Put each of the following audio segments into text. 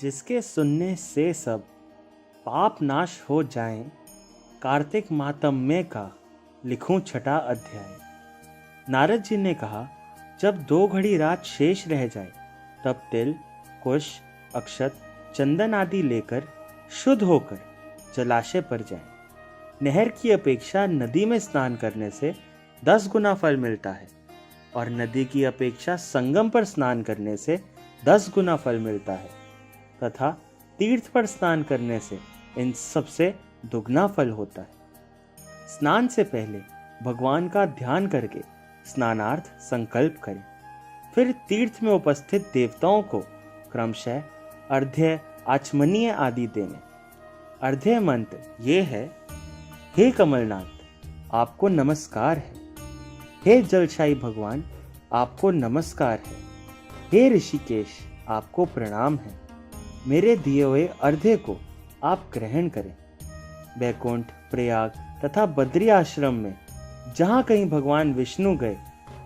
जिसके सुनने से सब पाप नाश हो जाएं, कार्तिक मातम्य का लिखूं छठा अध्याय। नारद जी ने कहा, जब 2 घड़ी रात शेष रह जाए तब तिल, कुश, अक्षत, चंदन आदि लेकर शुद्ध होकर जलाशय पर जाएं। नहर की अपेक्षा नदी में स्नान करने से 10 गुना फल मिलता है और नदी की अपेक्षा संगम पर स्नान करने से 10 गुना फल मिलता है तथा तीर्थ पर स्नान करने से इन सबसे दुगना फल होता है। स्नान से पहले भगवान का ध्यान करके स्नानार्थ संकल्प करें। फिर तीर्थ में उपस्थित देवताओं को क्रमशः अर्घ्य, आचमनीय आदि देने। अर्घ्य मंत्र ये है, हे कमलनाथ आपको नमस्कार है, हे जलशाही भगवान आपको नमस्कार है, हे ऋषिकेश आपको प्रणाम है। मेरे दिए हुए अर्घ्य को आप ग्रहण करें। बैकुंठ, प्रयाग तथा बद्री आश्रम में जहाँ कहीं भगवान विष्णु गए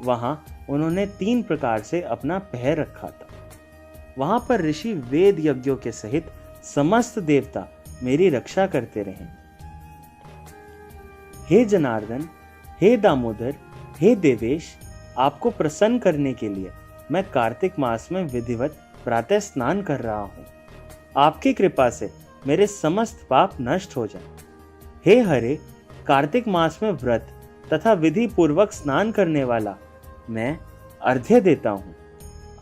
वहाँ उन्होंने 3 प्रकार से अपना पैर रखा था। वहाँ पर ऋषि वेद यज्ञों के सहित समस्त देवता मेरी रक्षा करते रहे। हे जनार्दन, हे दामोदर, हे देवेश, आपको प्रसन्न करने के लिए मैं कार्तिक मास में विधिवत प्रातः स्नान कर रहा हूँ। आपकी कृपा से मेरे समस्त पाप नष्ट हो जाए। हे हरे, कार्तिक मास में व्रत तथा विधि पूर्वक स्नान करने वाला मैं अर्घ्य देता हूँ,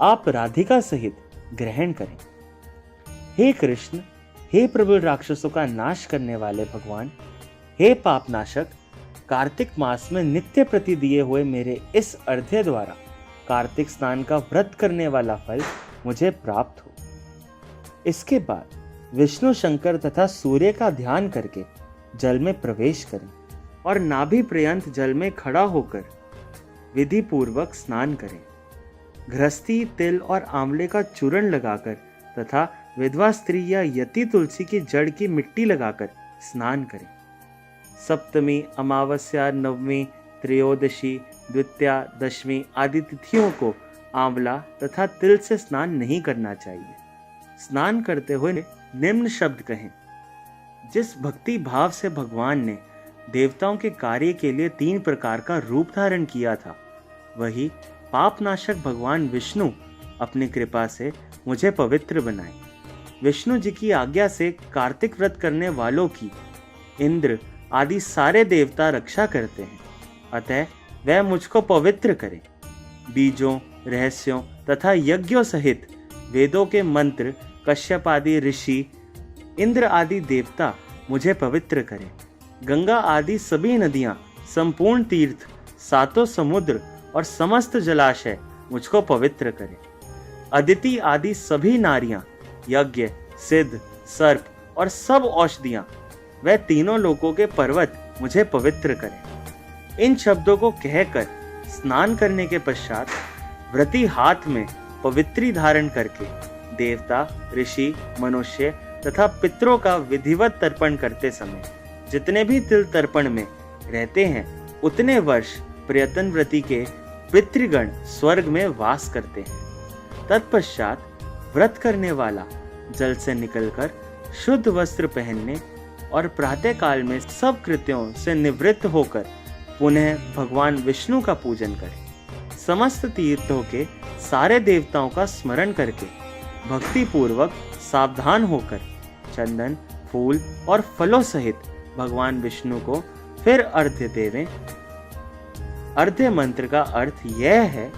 आप राधिका सहित ग्रहण करें। हे कृष्ण, हे प्रबल राक्षसों का नाश करने वाले भगवान, हे पापनाशक, कार्तिक मास में नित्य प्रति दिए हुए मेरे इस अर्घ्य द्वारा कार्तिक स्नान का व्रत करने वाला फल मुझे प्राप्त हो। इसके बाद विष्णु, शंकर तथा सूर्य का ध्यान करके जल में प्रवेश करें और नाभि पर्यंत जल में खड़ा होकर विधि पूर्वक स्नान करें। गृहस्थी तिल और आंवले का चूर्ण लगाकर तथा विधवा स्त्री या यति तुलसी की जड़ की मिट्टी लगाकर स्नान करें। सप्तमी, अमावस्या, नवमी, त्रयोदशी, द्वितीया, दशमी आदि तिथियों को आंवला तथा तिल से स्नान नहीं करना चाहिए। स्नान करते हुए निम्न शब्द कहें। जिस भक्ति भाव से भगवान ने देवताओं के कार्य के लिए 3 प्रकार का रूप धारण किया था, वही पापनाशक भगवान विष्णु अपनी कृपा से मुझे पवित्र बनाए। विष्णु जी की आज्ञा से कार्तिक व्रत करने वालों की इंद्र आदि सारे देवता रक्षा करते हैं, अतः वह मुझको पवित्र करे। बीजों, रहस्यों तथा यज्ञों सहित वेदों के मंत्र, कश्यप आदि ऋषि, इंद्र आदि देवता मुझे पवित्र करें। गंगा आदि सभी नदियां, संपूर्ण तीर्थ, 7 समुद्र और समस्त जलाशय मुझको पवित्र करें। अदिति आदि सभी नारियां, यज्ञ, सिद्ध, सर्प और सब औषधियां, वह तीनों लोकों के पर्वत मुझे पवित्र करें। इन शब्दों को कहकर स्नान करने के पश्चात व्रती हाथ में पवित्री धारण करके देवता, ऋषि, मनुष्य तथा पितरों का विधिवत तर्पण करते समय जितने भी तिल तर्पण में रहते हैं उतने वर्ष प्रयत्न व्रती के पितृगण स्वर्ग में वास करते हैं। तत्पश्चात व्रत करने वाला जल से निकलकर शुद्ध वस्त्र पहनने और प्रातः काल में सब कृत्यों से निवृत्त होकर पुनः भगवान विष्णु का पूजन करे। समस्त तीर्थों के सारे देवताओं का स्मरण करके भक्ति पूर्वक सावधान होकर चंदन, फूल और फलों सहित भगवान विष्णु को फिर अर्घ्य देवें। अर्घ्य मंत्र का अर्थ यह है,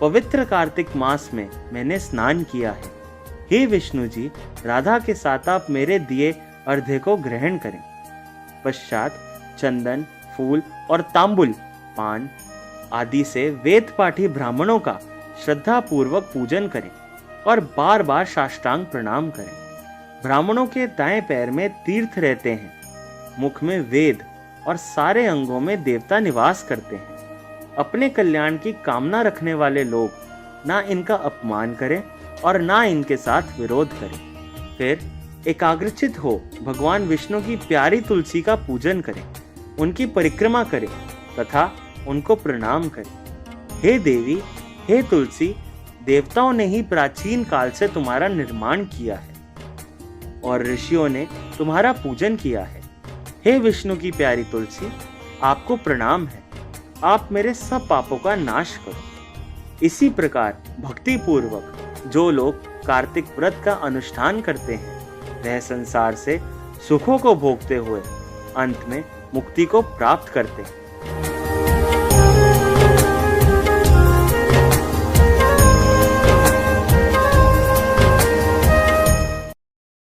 पवित्र कार्तिक मास में मैंने स्नान किया है। हे विष्णु जी, राधा के साथ आप मेरे दिए अर्घ्य को ग्रहण करें। पश्चात चंदन, फूल और तांबुल, पान आदि से वेद पाठी ब्राह्मणों का श्रद्धा पूर्वक पूजन करें और बार बार साष्टांग प्रणाम करें। ब्राह्मणों के दाएं पैर में तीर्थ रहते हैं, मुख में वेद और सारे अंगों में देवता निवास करते हैं। अपने कल्याण की कामना रखने वाले लोग ना इनका अपमान करें और ना इनके साथ विरोध करें। फिर एकाग्रचित हो भगवान विष्णु की प्यारी तुलसी का पूजन करें, उनकी परिक्रमा करें तथा उनको प्रणाम करें। हे देवी, हे तुलसी, देवताओं ने ही प्राचीन काल से तुम्हारा निर्माण किया है और ऋषियों ने तुम्हारा पूजन किया है। हे विष्णु की प्यारी तुलसी, आपको प्रणाम है। आप मेरे सब पापों का नाश करो। इसी प्रकार भक्ति पूर्वक जो लोग कार्तिक व्रत का अनुष्ठान करते हैं वह संसार से सुखों को भोगते हुए अंत में मुक्ति को प्राप्त करते हैं।